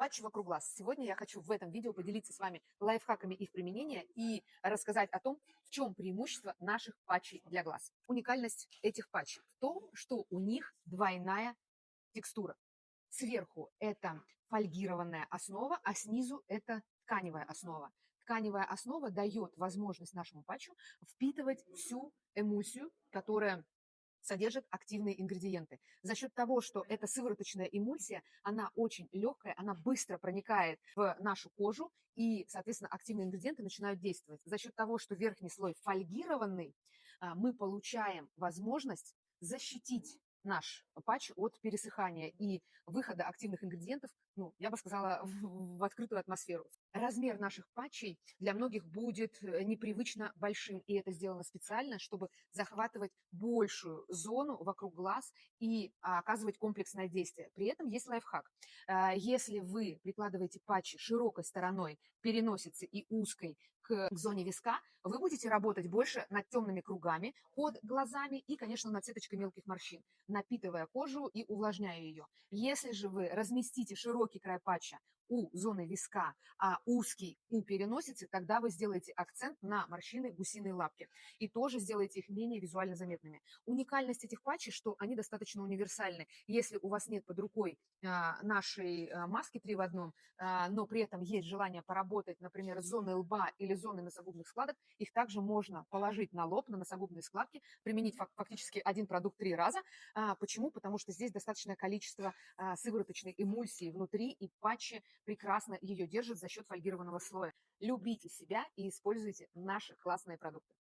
Патчи вокруг глаз. Сегодня я хочу в этом видео поделиться с вами лайфхаками их применения и рассказать о том, в чем преимущество наших патчей для глаз. Уникальность этих патчей в том, что у них двойная текстура. Сверху это фольгированная основа, а снизу это тканевая основа. Тканевая основа дает возможность нашему патчу впитывать всю эмульсию, которая содержит активные ингредиенты. За счет того, что эта сывороточная эмульсия, она очень легкая, она быстро проникает в нашу кожу, и, соответственно, активные ингредиенты начинают действовать. За счет того, что верхний слой фольгированный, мы получаем возможность защитить наш патч от пересыхания и выхода активных ингредиентов, ну, я бы сказала, в открытую атмосферу. Размер наших патчей для многих будет непривычно большим, и это сделано специально, чтобы захватывать большую зону вокруг глаз и оказывать комплексное действие. При этом есть лайфхак. Если вы прикладываете патчи широкой стороной переносицы и узкой к зоне виска, вы будете работать больше над темными кругами под глазами и, конечно, над сеточкой мелких морщин, напитывая кожу и увлажняя ее. Если же вы разместите широкий край патча у зоны виска, а узкий у переносицы, тогда вы сделаете акцент на морщины гусиной лапки и тоже сделаете их менее визуально заметными. Уникальность этих патчей, что они достаточно универсальны. Если у вас нет под рукой нашей маски 3 в одном, но при этом есть желание поработать, например, с зоной лба или зоной носогубных складок, их также можно положить на лоб, на носогубные складки, применить фактически один продукт 3 раза. Почему? Потому что здесь достаточное количество сывороточной эмульсии внутри, и патчи прекрасно ее держат за счет фольгированного слоя. Любите себя и используйте наши классные продукты.